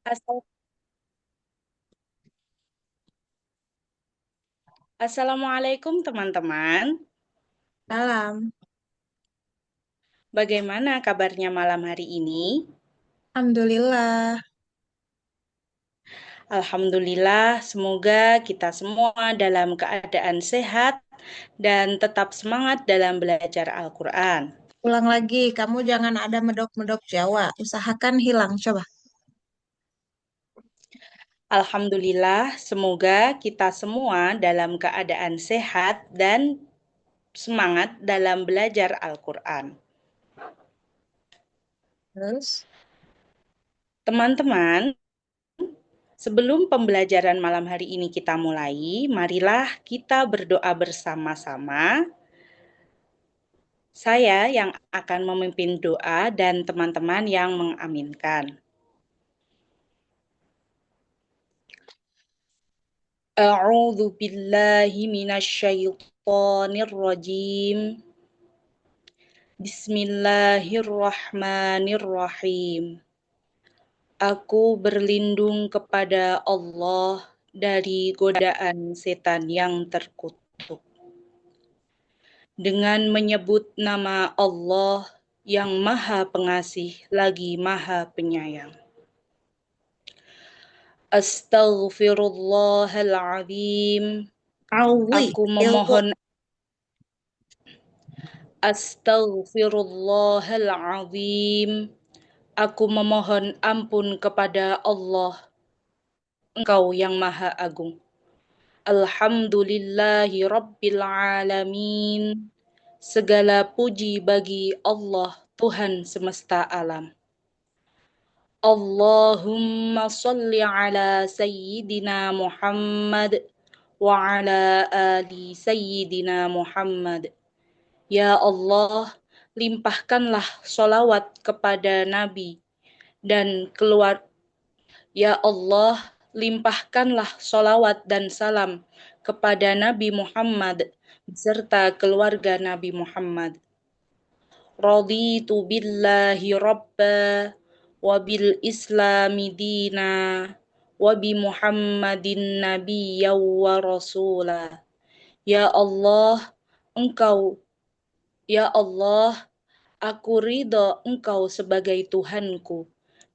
Assal- Assalamualaikum teman-teman. Salam. Bagaimana kabarnya malam hari ini? Alhamdulillah. Alhamdulillah, semoga kita semua dalam keadaan sehat dan tetap semangat dalam belajar Al-Quran. Ulang lagi, kamu jangan ada medok-medok Jawa. Usahakan hilang, coba. Alhamdulillah, semoga kita semua dalam keadaan sehat dan semangat dalam belajar Al-Quran. Terus, Teman-teman, sebelum pembelajaran malam hari ini kita mulai, marilah kita berdoa bersama-sama. Saya yang akan memimpin doa dan teman-teman yang mengaminkan. A'udzu billahi minasyaitonir rajim. Bismillahirrahmanirrahim. Aku berlindung kepada Allah dari godaan setan yang terkutuk. Dengan menyebut nama Allah yang Maha Pengasih lagi Maha Penyayang. Astaghfirullahaladzim. Awi, Aku ilmu. memohon Astaghfirullahaladzim. Aku memohon ampun kepada Allah, Engkau yang Maha Agung. Alhamdulillahi Rabbil Alamin. Segala puji bagi Allah, Tuhan semesta alam. Allahumma salli ala Sayyidina Muhammad wa ala ali Sayyidina Muhammad. Ya Allah, limpahkanlah sholawat kepada Nabi dan keluar. Ya Allah, limpahkanlah sholawat dan salam kepada Nabi Muhammad beserta keluarga Nabi Muhammad. Raditu billahi rabba wa bil islami dina wa bi Muhammadin nabiyya wa rasula. Ya Allah, Engkau, ya Allah, aku ridho Engkau sebagai Tuhanku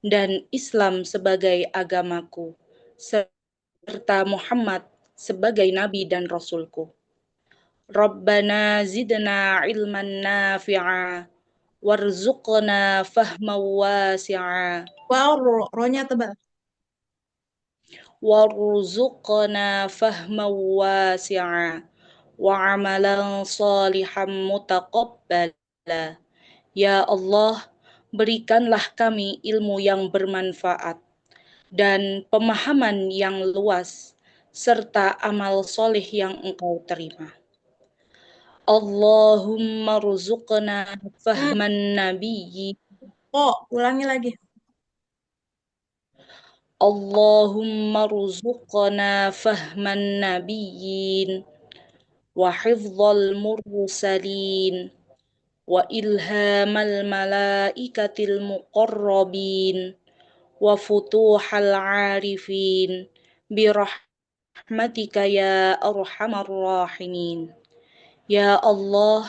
dan Islam sebagai agamaku, serta Muhammad sebagai Nabi dan Rasulku. Rabbana zidna ilman nafi'a warzuqna fahman wasi'a Wow, ro-nya tebal. warzuqna fahman wasi'a wa amalan salihan mutaqabbala. Ya Allah, berikanlah kami ilmu yang bermanfaat dan pemahaman yang luas serta amal soleh yang Engkau terima. Allahumma rzuqna Hmm, fahman nabiyyi. kok, ulangi lagi. Allahumma rzuqna fahman nabiyyin wa hifdzal mursalin wa ilhamal malaikatil muqarrabin wa futuhal arifin birahmatika ya arhamar rahimin. Ya Allah,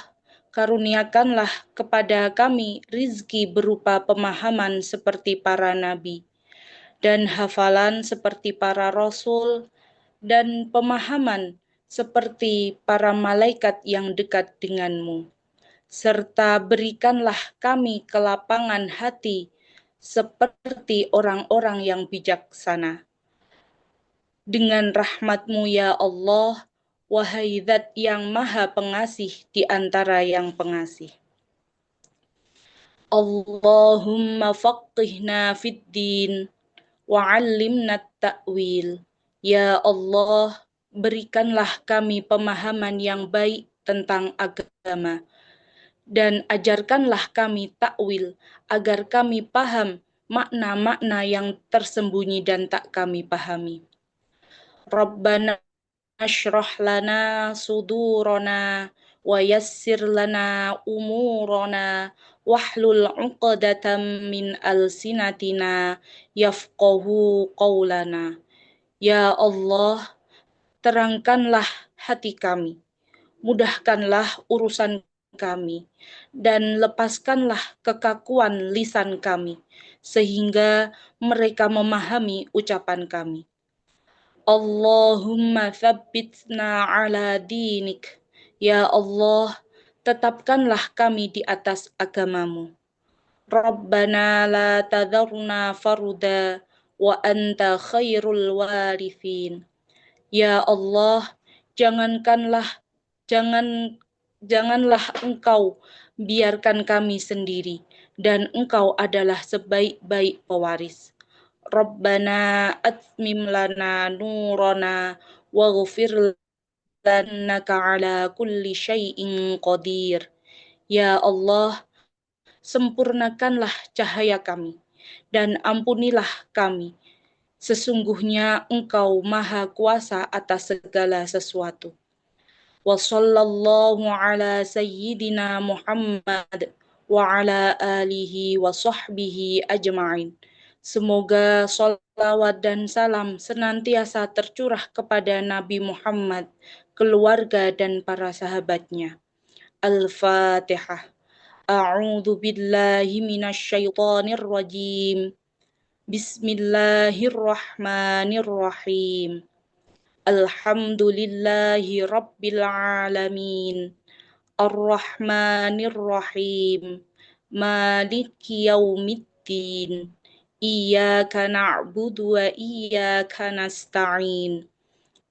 karuniakanlah kepada kami rizki berupa pemahaman seperti para nabi dan hafalan seperti para rasul dan pemahaman seperti para malaikat yang dekat denganmu. Serta berikanlah kami kelapangan hati seperti orang-orang yang bijaksana. Dengan rahmat-Mu ya Allah, wahai Zat yang Maha Pengasih di antara yang pengasih. Allahumma faqihna fid din wa 'allimna ta'wil. Ya Allah, berikanlah kami pemahaman yang baik tentang agama dan ajarkanlah kami takwil agar kami paham makna-makna yang tersembunyi dan tak kami pahami. Rabbana ashrah lana sudurana ويسر لنا أمورنا واحلل عقدة من ألسنتنا يفقه قولنا. Ya Allah, terangkanlah hati kami, mudahkanlah urusan kami, dan lepaskanlah kekakuan lisan kami, sehingga mereka memahami ucapan kami. Allahumma thabbitna ala dinik. Ya Allah, tetapkanlah kami di atas agamamu. Rabbana la tadharna faruda wa anta khairul warithin. Ya Allah, jangankanlah jangan janganlah Engkau biarkan kami sendiri, dan Engkau adalah sebaik-baik pewaris. Rabbana atmim lana nurana waghfir lannaka ala kulli syai'in qadir. Ya Allah, sempurnakanlah cahaya kami dan ampunilah kami. Sesungguhnya Engkau Maha Kuasa atas segala sesuatu. Wa sallallahu ala sayyidina Muhammad wa ala alihi wa sahbihi ajma'in. Semoga salawat dan salam senantiasa tercurah kepada Nabi Muhammad, keluarga dan para sahabatnya. Al-Fatihah. A'udzu billahi minasy syaithanir rajim. Bismillahirrahmanirrahim. Alhamdulillahi rabbil alamin. Ar-Rahmanir-Rahim. Maliki yaumiddin. Iyyaka na'budu wa iyyaka nasta'in.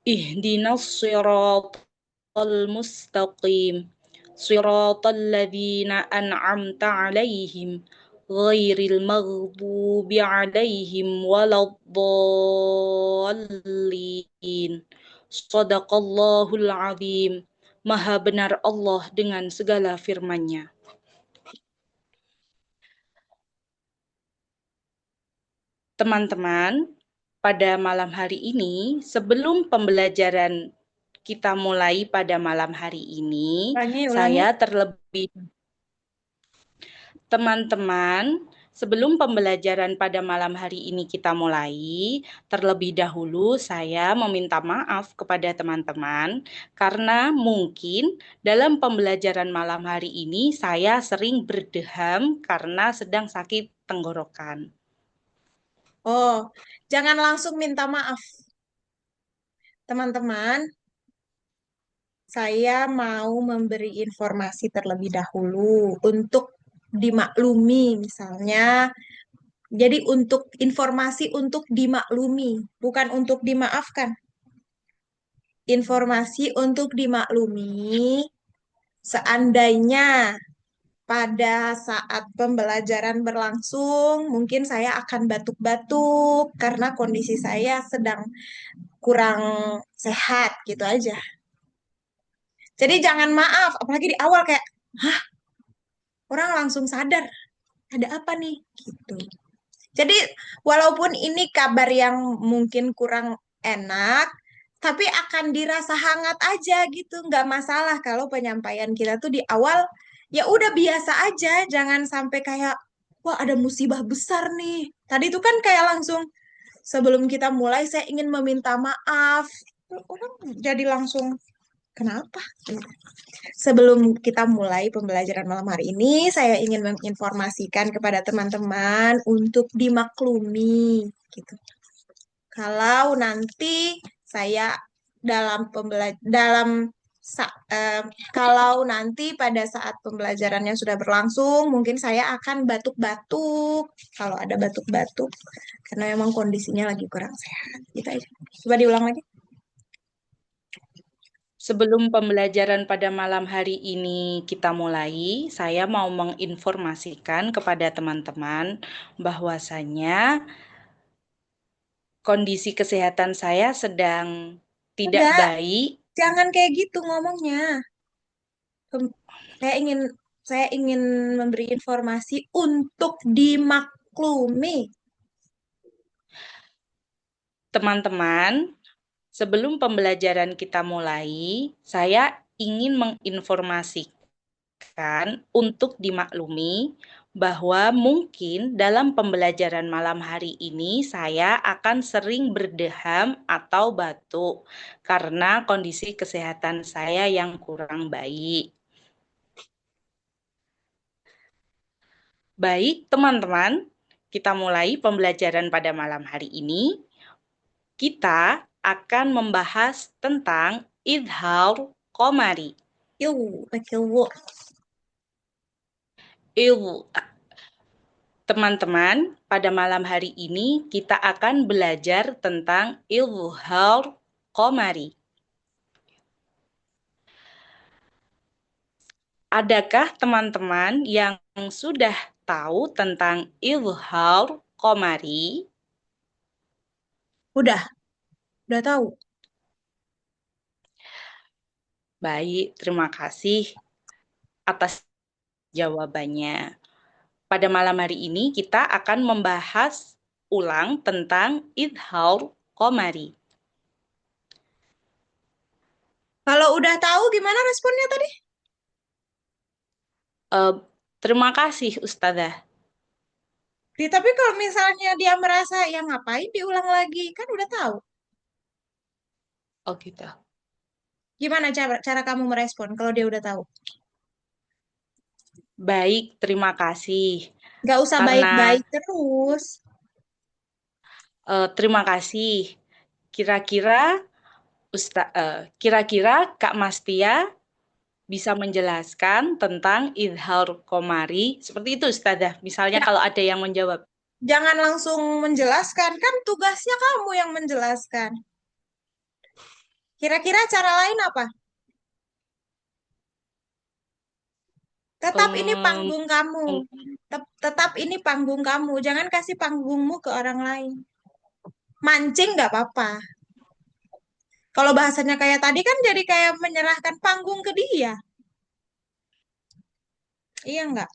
Ihdinas siratal mustaqim. Siratal ladzina an'amta 'alaihim ghairil maghdubi 'alaihim waladdallin. Shadaqallahul azim. Maha benar Allah dengan segala firman-Nya. Teman-teman, pada malam hari ini, sebelum pembelajaran kita mulai pada malam hari ini, saya terlebih teman-teman, sebelum pembelajaran pada malam hari ini kita mulai, terlebih dahulu saya meminta maaf kepada teman-teman karena mungkin dalam pembelajaran malam hari ini saya sering berdeham karena sedang sakit tenggorokan. Oh, jangan langsung minta maaf. Teman-teman, saya mau memberi informasi terlebih dahulu untuk dimaklumi, misalnya. Jadi untuk informasi untuk dimaklumi, bukan untuk dimaafkan. Informasi untuk dimaklumi, seandainya pada saat pembelajaran berlangsung, mungkin saya akan batuk-batuk karena kondisi saya sedang kurang sehat gitu aja. Jadi jangan maaf, apalagi di awal kayak, hah, orang langsung sadar, ada apa nih? Gitu. Jadi walaupun ini kabar yang mungkin kurang enak, tapi akan dirasa hangat aja gitu. Nggak masalah kalau penyampaian kita tuh di awal, ya udah biasa aja, jangan sampai kayak, wah ada musibah besar nih. Tadi tuh kan kayak langsung, sebelum kita mulai saya ingin meminta maaf. Orang jadi langsung, kenapa? Sebelum kita mulai pembelajaran malam hari ini, saya ingin menginformasikan kepada teman-teman untuk dimaklumi, gitu. Kalau nanti saya kalau nanti pada saat pembelajarannya sudah berlangsung, mungkin saya akan batuk-batuk. Kalau ada batuk-batuk, karena memang kondisinya lagi kurang sehat. Gitu aja. Coba diulang lagi. Sebelum pembelajaran pada malam hari ini kita mulai, saya mau menginformasikan kepada teman-teman bahwasanya kondisi kesehatan saya sedang tidak Enggak, baik. jangan kayak gitu ngomongnya. Pem- Saya ingin memberi informasi untuk dimaklumi. Teman-teman, sebelum pembelajaran kita mulai, saya ingin menginformasikan untuk dimaklumi bahwa mungkin dalam pembelajaran malam hari ini saya akan sering berdeham atau batuk karena kondisi kesehatan saya yang kurang baik. Baik, teman-teman, kita mulai pembelajaran pada malam hari ini. Kita akan membahas tentang idhar qamari. Pakai wo. Teman-teman, pada malam hari ini kita akan belajar tentang idhar qamari. Adakah teman-teman yang sudah tahu tentang idhar qamari? Udah tahu. Baik, terima kasih atas jawabannya. Pada malam hari ini kita akan membahas ulang tentang idhar qamari. Kalau udah tahu gimana responnya tadi? Eh, Terima kasih, Ustazah. Tapi kalau misalnya dia merasa ya ngapain diulang lagi, kan udah tahu. Oh gitu. Gimana cara cara kamu merespon kalau dia udah tahu? Baik, terima kasih. Nggak usah Karena baik-baik terus. terima kasih. Kira-kira kira-kira Kak Mastia bisa menjelaskan tentang idhar komari seperti itu, Ustazah. Misalnya Ya, kalau ada yang menjawab. jangan langsung menjelaskan, kan tugasnya kamu yang menjelaskan. Kira-kira cara lain apa? Tetap ini Em, panggung kamu. Tetap ini panggung kamu. Jangan kasih panggungmu ke orang lain. Mancing nggak apa-apa. Kalau bahasanya kayak tadi kan jadi kayak menyerahkan panggung ke dia. Iya nggak?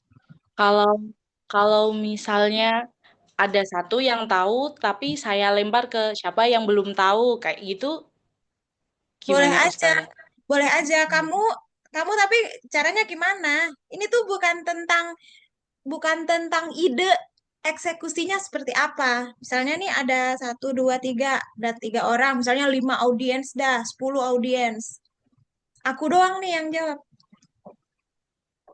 kalau kalau misalnya ada satu yang tahu tapi saya lempar ke siapa yang belum tahu kayak gitu Boleh gimana aja. Ustazah? Boleh aja kamu tapi caranya gimana? Ini tuh bukan tentang ide eksekusinya seperti apa. Misalnya nih ada satu, dua, tiga, ada 3 orang. Misalnya 5 audiens dah, 10 audiens. Aku doang nih yang jawab.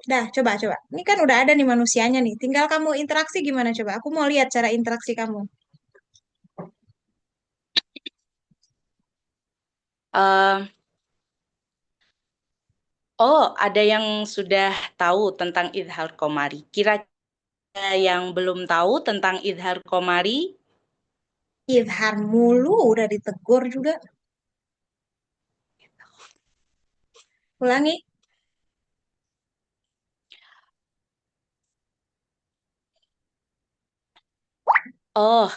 Dah, coba. Ini kan udah ada nih manusianya nih. Tinggal kamu interaksi gimana coba. Aku mau lihat cara interaksi kamu. Eh, oh, ada yang sudah tahu tentang idhar komari. Kira-kira yang belum tahu tentang idhar komari? Izhar mulu udah ditegur juga. Ulangi. Oh,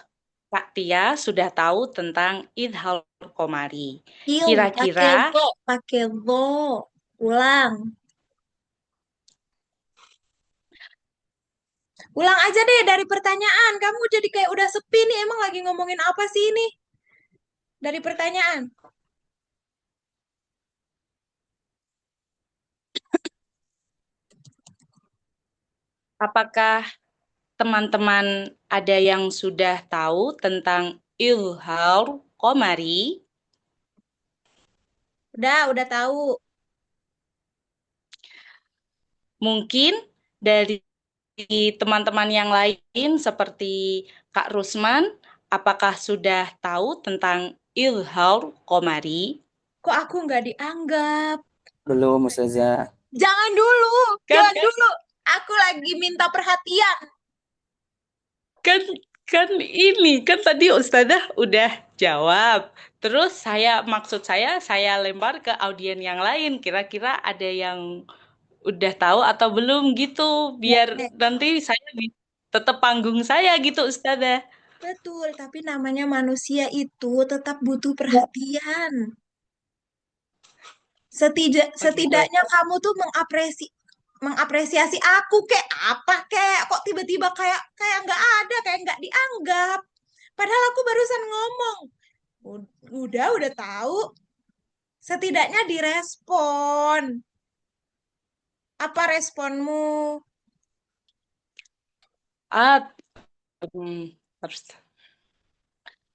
Kak Tia sudah tahu tentang idhar komari. Kira-kira Pakai vo. Ulang. Ulang aja deh dari pertanyaan. Kamu jadi kayak udah sepi nih. Emang lagi ngomongin apa sih ini? Dari pertanyaan. apakah teman-teman ada yang sudah tahu tentang idhar komari? Udah tahu. Mungkin dari teman-teman yang lain seperti Kak Rusman, apakah sudah tahu tentang idhar komari? Kok aku nggak dianggap? Belum, Ustazah. Jangan dulu. Kan Jangan dulu. Aku lagi minta perhatian. kan kan ini kan tadi Ustazah udah jawab. Terus maksud saya lempar ke audien yang lain. Kira-kira ada yang udah tahu atau belum gitu biar Boleh. nanti saya tetap panggung saya gitu Ustazah. Betul, tapi namanya manusia itu tetap butuh perhatian. Oh gitu. Setidaknya kamu tuh mengapresiasi aku kayak apa kayak kok tiba-tiba kayak kayak nggak ada kayak nggak dianggap. Padahal aku barusan ngomong. Udah tahu. Setidaknya direspon. Apa responmu? Ah, hmm, terus.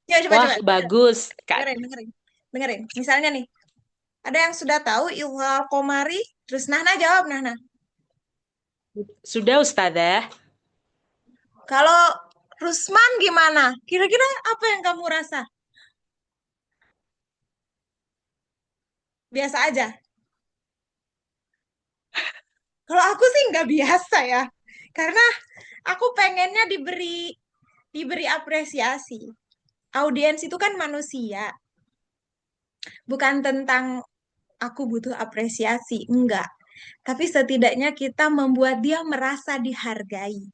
Ya, coba, Wah, coba. bagus, Kak. Dengerin, dengerin. Dengerin. Misalnya nih, ada yang sudah tahu Ilhal Komari, terus Nahna jawab, Nahna. Sudah, Ustazah. Kalau Rusman gimana? Kira-kira apa yang kamu rasa? Biasa aja. Kalau aku sih nggak biasa ya. Karena aku pengennya diberi apresiasi. Audiens itu kan manusia, bukan tentang aku butuh apresiasi, enggak. Tapi setidaknya kita membuat dia merasa dihargai.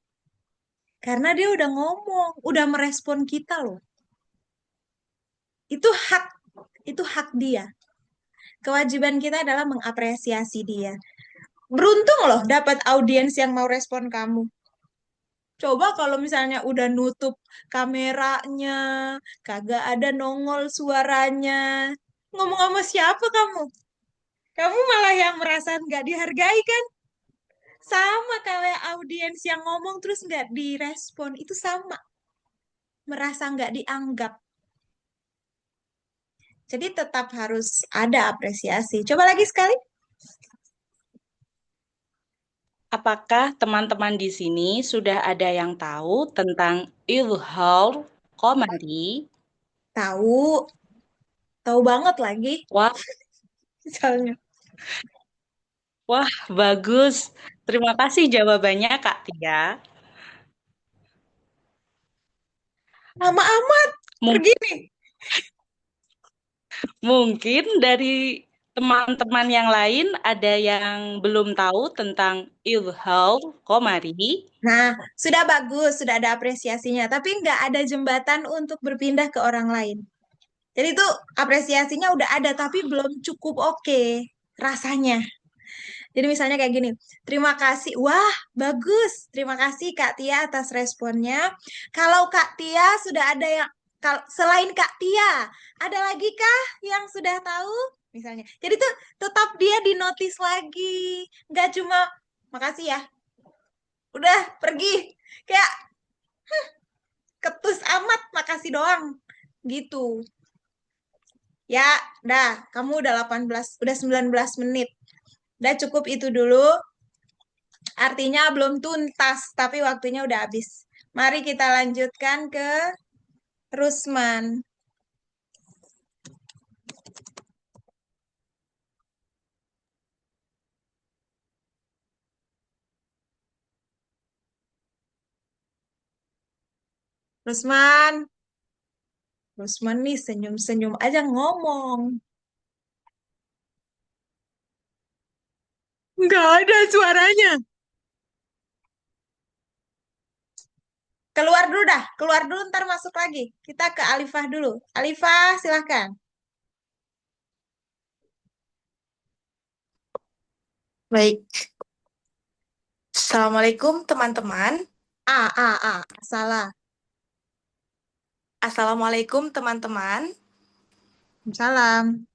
Karena dia udah ngomong, udah merespon kita loh. Itu hak, itu hak dia. Kewajiban kita adalah mengapresiasi dia. Beruntung loh dapat audiens yang mau respon kamu. Coba kalau misalnya udah nutup kameranya, kagak ada nongol suaranya. Ngomong sama siapa kamu? Kamu malah yang merasa nggak dihargai kan? Sama kayak audiens yang ngomong terus nggak direspon. Itu sama. Merasa nggak dianggap. Jadi tetap harus ada apresiasi. Coba lagi sekali. Apakah teman-teman di sini sudah ada yang tahu tentang Ilhal Komari? Tahu, tahu banget lagi. Wah, Misalnya. wah, bagus. Terima kasih jawabannya, Kak Tia. Lama amat. Mung- Pergi nih. Mungkin dari teman-teman yang lain ada yang belum tahu tentang Ilhal Komari. Nah, sudah bagus, sudah ada apresiasinya. Tapi nggak ada jembatan untuk berpindah ke orang lain. Jadi itu apresiasinya udah ada, tapi belum cukup oke rasanya. Jadi misalnya kayak gini, terima kasih, wah bagus, terima kasih Kak Tia atas responnya. Kalau Kak Tia sudah ada yang, selain Kak Tia, ada lagi kah yang sudah tahu? Misalnya, jadi tuh tetap dia dinotis lagi, nggak cuma makasih ya, udah pergi, kayak ketus amat, makasih doang, gitu. Ya, dah, kamu udah 18, udah 19 menit. Udah cukup itu dulu. Artinya belum tuntas, tapi waktunya udah habis. Mari kita lanjutkan ke Rusman. Rusman, Rusman nih senyum-senyum aja ngomong. Nggak ada suaranya. Keluar dulu dah, keluar dulu ntar masuk lagi. Kita ke Alifah dulu. Alifah, silahkan. Baik, Assalamualaikum teman-teman. Salah. Assalamualaikum teman-teman. Salam.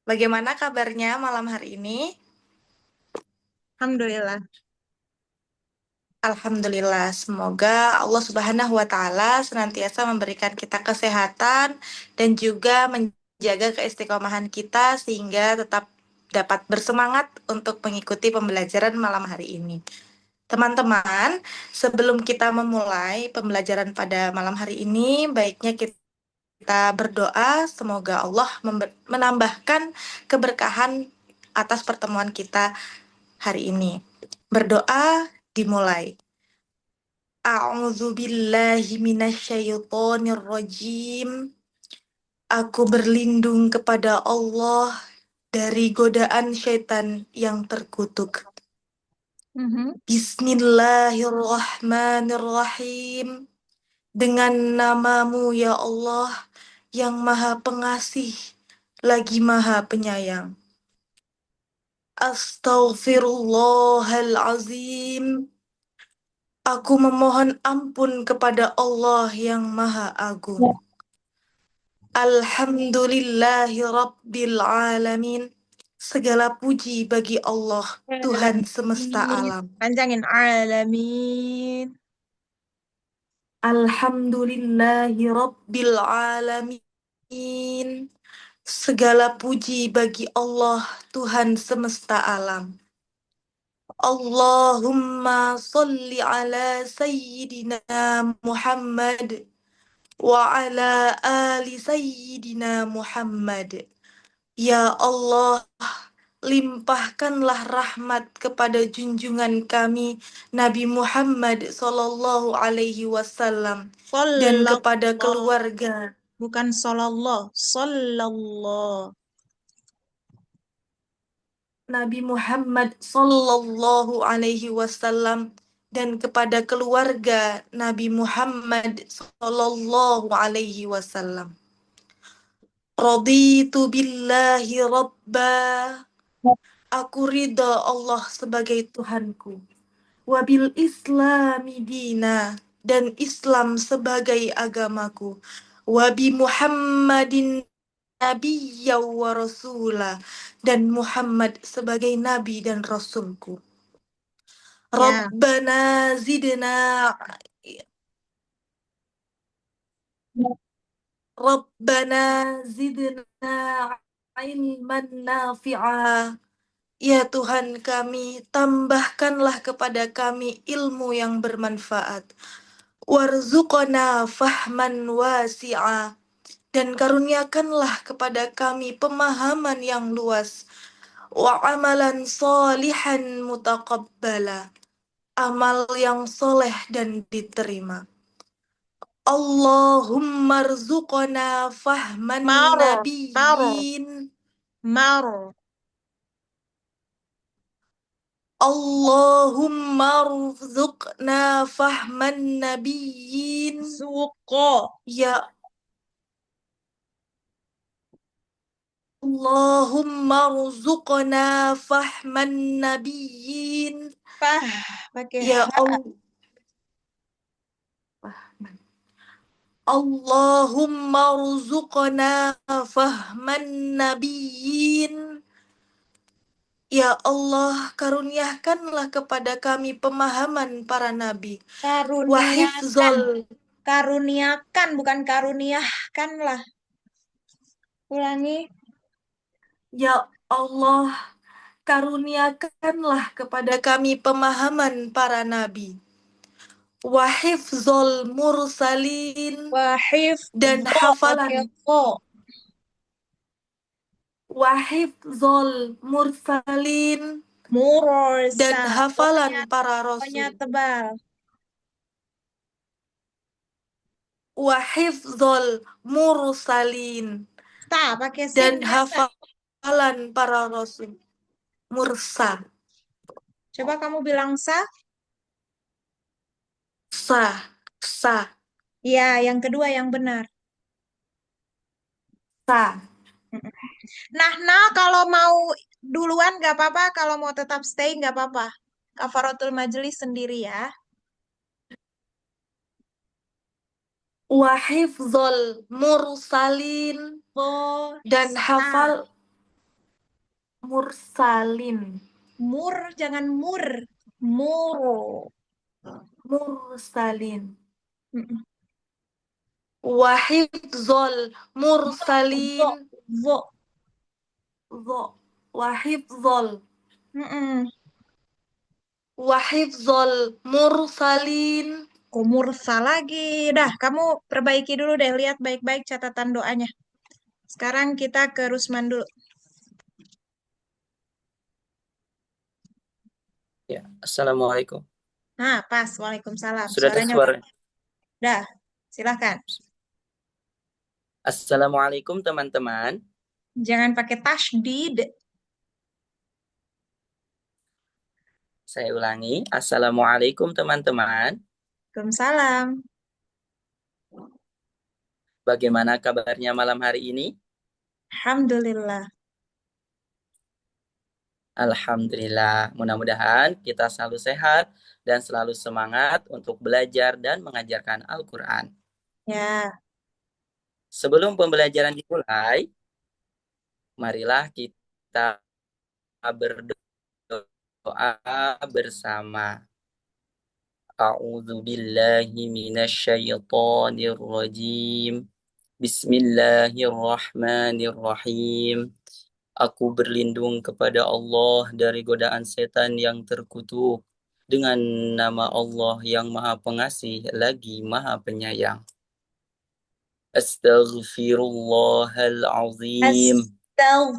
Bagaimana kabarnya malam hari ini? Alhamdulillah. Alhamdulillah, semoga Allah Subhanahu wa Ta'ala senantiasa memberikan kita kesehatan dan juga menjaga keistiqomahan kita sehingga tetap dapat bersemangat untuk mengikuti pembelajaran malam hari ini. Teman-teman, sebelum kita memulai pembelajaran pada malam hari ini, baiknya kita berdoa semoga Allah menambahkan keberkahan atas pertemuan kita hari ini. Berdoa dimulai. A'udzu billahi minasyaitonir rajim. Aku berlindung kepada Allah dari godaan syaitan yang terkutuk. Mhm. Bismillahirrahmanirrahim. Dengan namamu ya Allah yang maha pengasih lagi maha penyayang. Astaghfirullahalazim. Aku memohon ampun kepada Allah yang maha agung. Alhamdulillahi Rabbil Alamin. Segala puji bagi Allah, Tuhan semesta Alamin. alam. Panjangin alamin. Alhamdulillahi Rabbil Alamin. Segala puji bagi Allah, Tuhan semesta alam. Allahumma salli ala Sayyidina Muhammad wa ala ali Sayyidina Muhammad. Ya Allah, limpahkanlah rahmat kepada junjungan kami Nabi Muhammad Sallallahu Alaihi Wasallam dan kepada Sallallahu. keluarga Bukan sallallahu. Sallallahu. Nabi Muhammad Sallallahu Alaihi Wasallam dan kepada keluarga Nabi Muhammad Sallallahu Alaihi Wasallam. Raditu billahi rabba. Aku ridha Allah sebagai Tuhanku. Wabil islami dina, dan Islam sebagai agamaku. Wabi Muhammadin nabiyya wa rasula, dan Muhammad sebagai nabi dan rasulku. Ya. Rabbana zidna Rabbana zidna ilman nafi'a. Ya Tuhan kami, tambahkanlah kepada kami ilmu yang bermanfaat. Warzuqna fahman wasi'a, dan karuniakanlah kepada kami pemahaman yang luas. Wa amalan salihan mutaqabbala, amal yang soleh dan diterima. Allahumma rzuqna fahman Mar. Mar. nabiyyin. Mar. Allahumma rzuqna fahman nabiyyin. Suko. Ya Allahumma rzuqna fahman nabiyyin. Pah. Pakai Ya ha. Allah. Allahumma rzuqna fahman nabiyyin. Ya Allah, karuniakanlah kepada kami pemahaman para nabi. Karuniakan. Wahifzol. Karuniakan, bukan karuniahkan lah. Ulangi. Ya Allah, karuniakanlah kepada kami pemahaman para nabi. Wahifzol mursalin, Wahif. dan Vo. Pakai hafalan. vo. Wahifzol mursalin, dan Murosa. hafalan Pokoknya, para pokoknya rasul. tebal. Wahifzol mursalin, Ta. Pakai sin dan biasa. hafalan para rasul. Mursa. Coba kamu bilang sa. Sa. Sa. Ya, yang kedua yang benar. Sa. Nah, kalau mau duluan nggak apa-apa, kalau mau tetap stay nggak apa-apa. Kafaratul majelis sendiri ya. Wahifzol mursalin, dan Bosa. hafal mursalin. Mur, jangan mur. Muro. Mursalin. Mm-mm. Wahifzol Vo, mursalin. vo. Zo. Wahifzol. Mm-mm. Wahifzol mursalin. Kok mursa lagi? Dah, kamu perbaiki dulu deh. Lihat baik-baik catatan doanya. Sekarang kita ke Rusman dulu. Ya, Assalamualaikum. Nah, pas. Waalaikumsalam. Sudah ada Suaranya udah. suara. Dah, silahkan. Assalamualaikum teman-teman. Jangan pakai tashdid. Saya ulangi. Assalamualaikum teman-teman. Waalaikumsalam. Bagaimana kabarnya malam hari ini? Alhamdulillah. Alhamdulillah. Mudah-mudahan kita selalu sehat dan selalu semangat untuk belajar dan mengajarkan Al-Quran. Ya, Sebelum pembelajaran dimulai, marilah kita berdoa bersama. A'udzu billahi minasyaitonir rajim. Bismillahirrahmanirrahim. Aku berlindung kepada Allah dari godaan setan yang terkutuk. Dengan nama Allah yang Maha Pengasih lagi Maha Penyayang. Astaghfirullahalazim.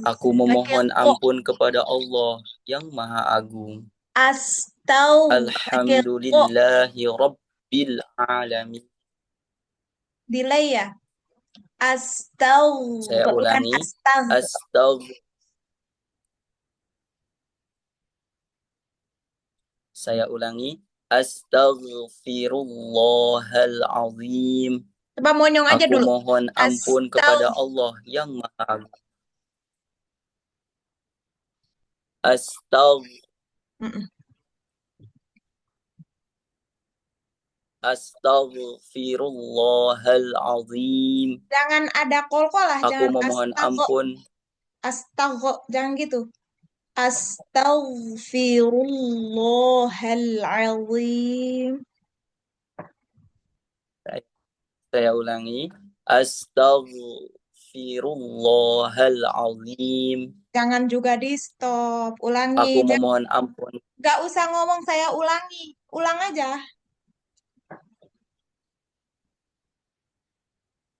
Aku memohon ampun kepada Allah yang Maha Agung. Alhamdulillahi Rabbil Alamin. Delay ya. Saya ulangi. Saya ulangi. Astaghfirullahalazim. Coba monyong aja Aku dulu. mohon ampun kepada Allah yang Maha Agung. Astaghfirullahalazim. Jangan ada kol-kolah, Aku memohon ampun. Jangan gitu. Astaghfirullahalazim. Saya ulangi. Astaghfirullahalazim. Jangan juga di stop. Ulangi. Aku memohon ampun. Gak usah ngomong saya ulangi. Ulang aja.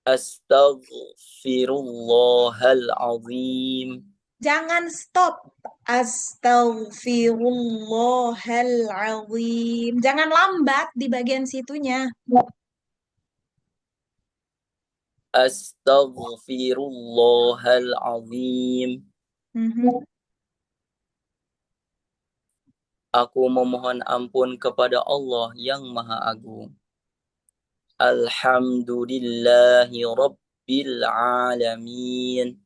Astaghfirullahalazim. Jangan stop. Astaghfirullahalazim. Jangan lambat di bagian situnya. Astaghfirullahalazim. Aku memohon ampun kepada Allah yang Maha Agung. Alhamdulillahi Rabbil Alamin.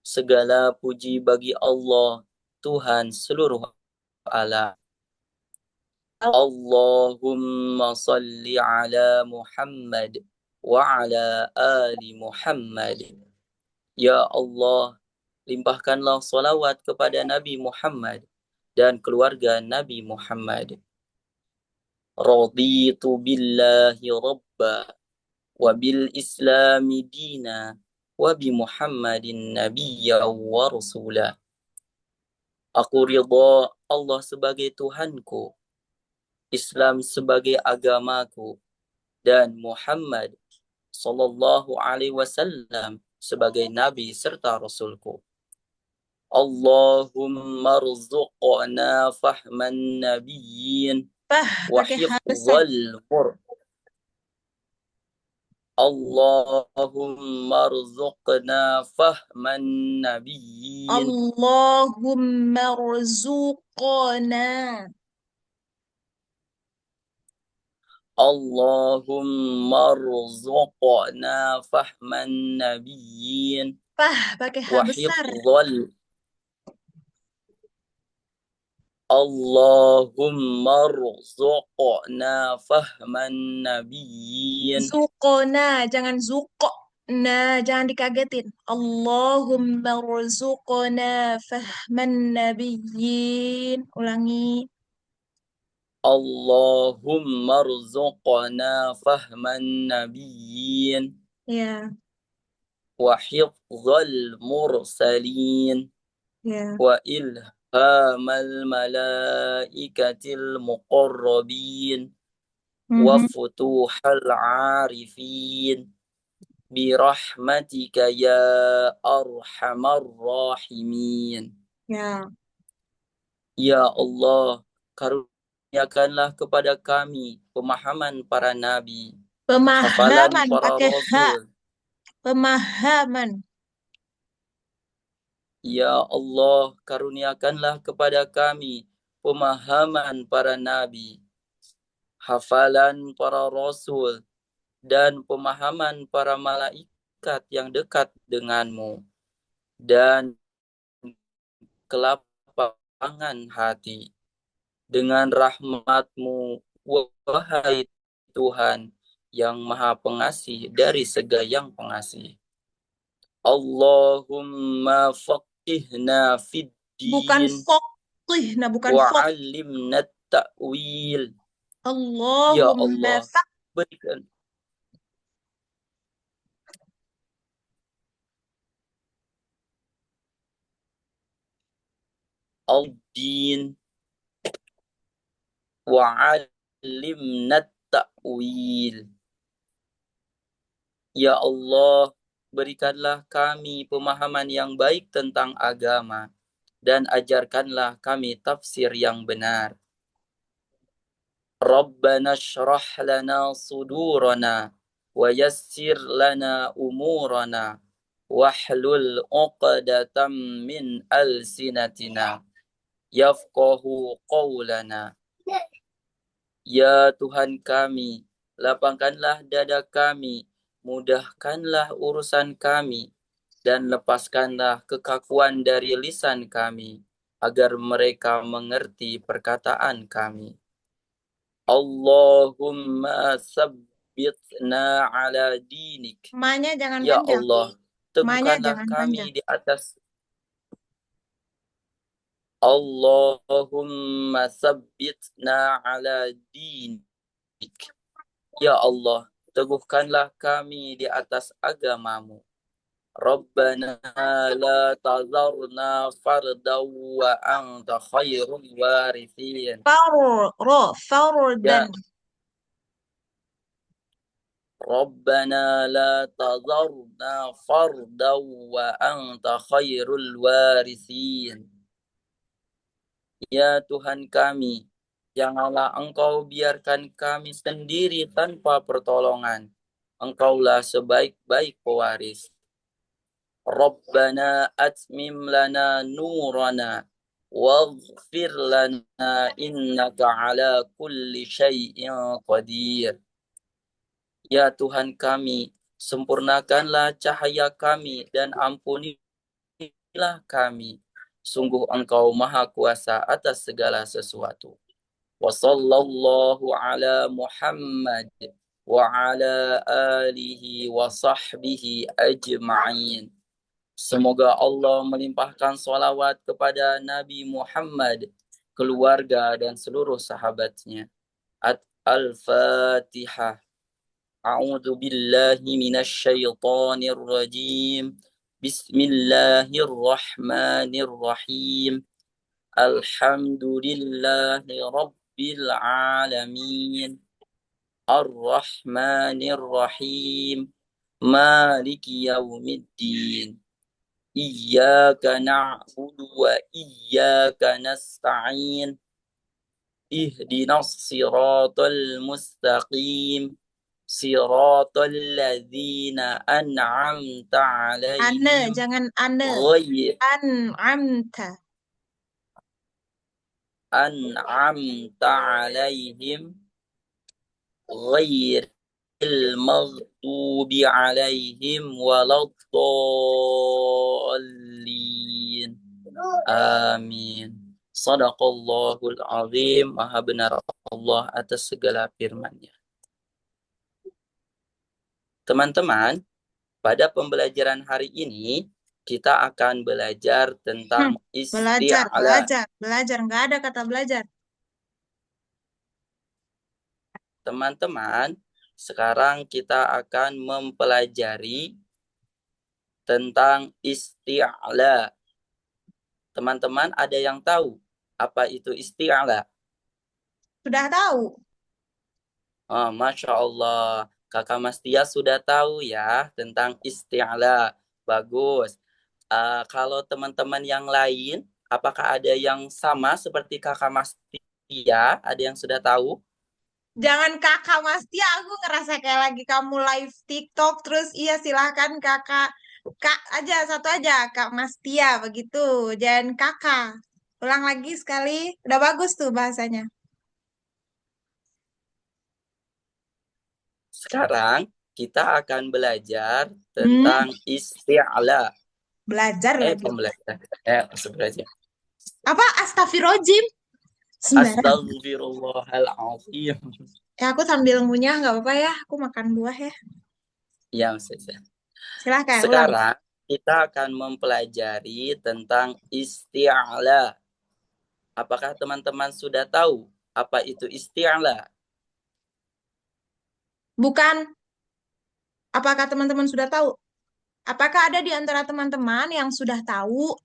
Segala puji bagi Allah, Tuhan seluruh alam. Allahumma salli ala Muhammad wa ala ali Muhammad. Ya Allah, limpahkanlah salawat kepada Nabi Muhammad dan keluarga Nabi Muhammad. Raditu billahi rabba wa bil islami dina wa bi Muhammadin nabiyya wa rasulah. Aku ridha Allah sebagai Tuhanku, Islam sebagai agamaku, dan Muhammad sallallahu alaihi wasallam sebagai nabi serta rasulku. Allahumma rzuqna fahman nabiyyin wa hifdzal Allahumma rzuqna fahman nabiyyin. Allahumma rzuqna. Allahumma rzuqna fahman nabiyyin. Pakai H besar. Allahumma rzuqna fahman nabiyyin. Zuqona, jangan zuqo. Nah, jangan dikagetin. Allahumma rzuqna fahman nabiyyin. Ulangi. Allahumma rzuqna fahman nabiyyin. Ya. Wa hifdzal mursalin. Ya. Wa ilhamal malaikatil muqarrabin. Wa futuhal arifin. Birahmatika ya arhamar rahimin. Ya. Ya Allah, karuniakanlah kepada kami pemahaman para nabi, hafalan Pemahaman para pakai H. rasul. Pemahaman. Ya Allah, karuniakanlah kepada kami pemahaman para nabi, hafalan para rasul, dan pemahaman para malaikat yang dekat denganmu, dan kelapangan hati. Dengan rahmat-Mu, wahai Tuhan, yang Maha Pengasih dari segala yang pengasih. Allahumma faqihna fid Bukan din faqih, nah bukan wa faq. 'allimna ta'wil. Ya Allahumma Allah, berikan al-din wa 'allimna ta'wil. Ya Allah, berikanlah kami pemahaman yang baik tentang agama dan ajarkanlah kami tafsir yang benar. Rabbana shrah lana sudurana wa yassir lana umurana wahlul 'uqdatam min alsinatina yafqahu qawlana. Ya Tuhan kami, lapangkanlah dada kami, mudahkanlah urusan kami, dan lepaskanlah kekakuan dari lisan kami, agar mereka mengerti perkataan kami. Allahumma sabbitna ala dinik. Ma-nya jangan Ya panjang. Allah, Ma-nya teguhkanlah jangan kami panjang. di atas. Allahumma sabbitna ala dinik. Ya Allah, teguhkanlah kami di atas agamamu. Rabbana la tazarna fardaw wa anta khairul warithin. Fardan. Ya Rabbana la tazarna fardaw wa anta khairul warithin. Ya Tuhan kami, janganlah Engkau biarkan kami sendiri tanpa pertolongan. Engkaulah sebaik-baik pewaris. Rabbana atmim lana nurana waghfir lana innaka ala kulli syai'in qadir. Ya Tuhan kami, sempurnakanlah cahaya kami dan ampunilah kami. Sungguh Engkau Maha Kuasa atas segala sesuatu. Wa sallallahu ala Muhammad wa ala alihi wa sahbihi ajma'in. Semoga Allah melimpahkan salawat kepada Nabi Muhammad, keluarga dan seluruh sahabatnya. Al-Fatihah. A'udzu billahi minasy syaithanir rajim. Bismillahirrahmanirrahim. Alhamdulillahi rabbil alamin. Ar-Rahmanir Rahim. Maliki yaumiddin. Iyyaka na'budu wa iyyaka nasta'in. Ihdinas siratal mustaqim. Siratal ladzina an'amta Ane, alaihim jangan ane. An'amta. alaihim ghairil maghdubi alaihim waladdallin. Amin. Shadaqallahul azim. Maha benar Allah atas segala firman-Nya. Teman-teman, pada pembelajaran hari ini kita akan belajar tentang isti'la. Belajar. Nggak ada kata belajar. Teman-teman, sekarang kita akan mempelajari tentang isti'la. Teman-teman ada yang tahu apa itu isti'la? Sudah tahu. Oh, Masya Allah. Kakak Mastia sudah tahu ya tentang isti'la. Bagus. Kalau teman-teman yang lain, apakah ada yang sama seperti Kakak Mastia? Ada yang sudah tahu? Jangan Kakak Mastia, aku ngerasa kayak lagi kamu live TikTok terus iya silahkan Kakak. Kak aja, satu aja, Kak Mastia begitu. Jangan Kakak. Ulang lagi sekali. Udah bagus tuh bahasanya. Sekarang kita akan belajar tentang isti'la. Belajar lagi. Pembelajaran. Sebenarnya. Apa? Astagfirullahaladzim. Astagfirullahaladzim. Ya, aku sambil ngunyah, nggak apa-apa ya. Aku makan buah ya. Ya, Ustazah. Silahkan, ulang. Sekarang kita akan mempelajari tentang isti'ala. Apakah teman-teman sudah tahu apa itu isti'ala? Bukan, apakah teman-teman sudah tahu? Apakah ada di antara teman-teman yang sudah tahu?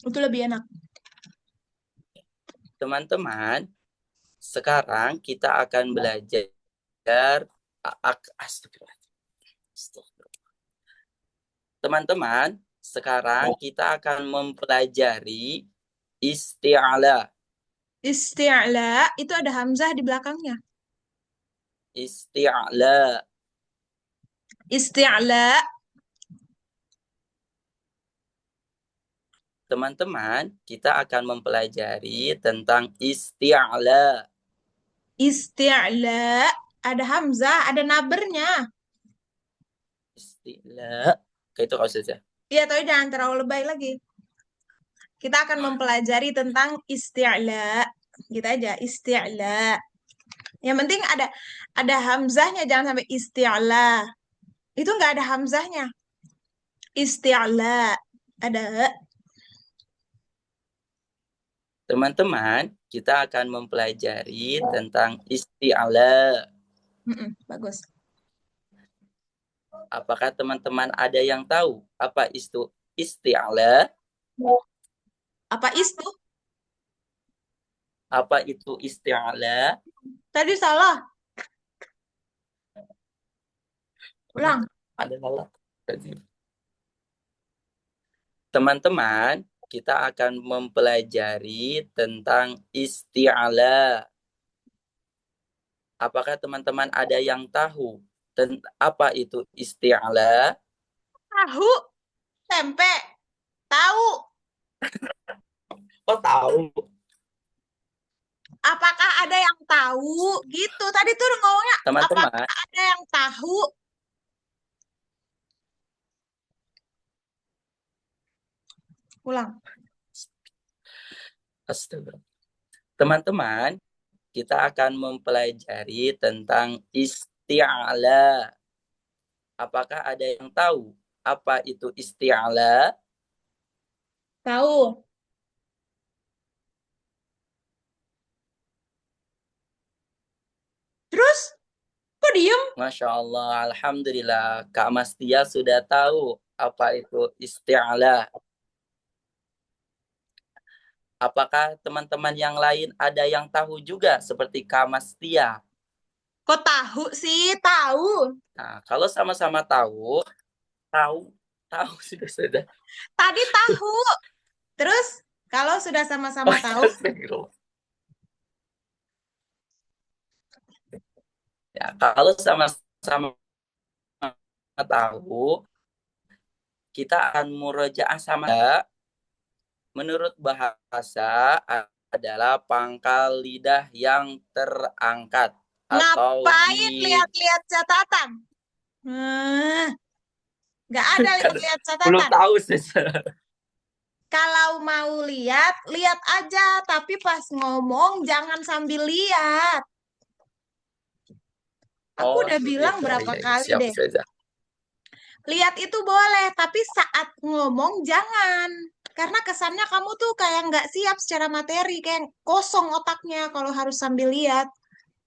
Itu lebih enak. Teman-teman, sekarang kita akan belajar Astagfirullah. Teman-teman, sekarang kita akan mempelajari isti'ala. Isti'la itu ada hamzah di belakangnya. Isti'ala. Isti'la. Teman-teman, kita akan mempelajari tentang isti'ala. Isti'la ada hamzah, ada nabernya. Isti'la. Kayak itu kalau saja. Iya, tapi jangan terlalu lebay lagi. Kita akan mempelajari tentang isti'la. Gitu aja, isti'la. Yang penting ada hamzahnya, jangan sampai isti'la. Itu nggak ada hamzahnya. Isti'la. Ada. Teman-teman, kita akan mempelajari tentang isti'ala. Bagus. Apakah teman-teman ada yang tahu apa itu isti'ala? Apa itu? Apa itu isti'ala? Tadi salah. Ulang. Ada salah. Teman-teman, kita akan mempelajari tentang isti'ala. Apakah teman-teman ada yang tahu apa itu isti'ala? Tahu. Tempe. Tahu. Oh, tahu. Apakah ada yang tahu? Gitu. Tadi tuh ngomongnya, Teman-teman, apakah ada yang tahu? Ulang. astaga. Teman-teman, kita akan mempelajari tentang isti'ala. Apakah ada yang tahu apa itu isti'ala? Tahu. Terus, kok diem? Masya Allah, Alhamdulillah. Kak Mastia sudah tahu apa itu isti'ala. Apakah teman-teman yang lain ada yang tahu juga seperti Kak Mastia? Kok tahu sih? Tahu. Nah, kalau sama-sama tahu sudah. Tadi tahu. Terus, kalau sudah sama-sama tahu, ya, kalau sama-sama tahu, kita akan murojaah sama. Menurut bahasa adalah pangkal lidah yang terangkat atau ngapain lihat-lihat catatan? Nggak ada lihat-lihat belum catatan. tahu sih. Kalau mau lihat, lihat aja. Tapi pas ngomong, jangan sambil lihat. Aku udah bilang berapa kali siap, deh. Siap. Lihat itu boleh, tapi saat ngomong jangan. Karena kesannya kamu tuh kayak nggak siap secara materi, kayak kosong otaknya kalau harus sambil lihat.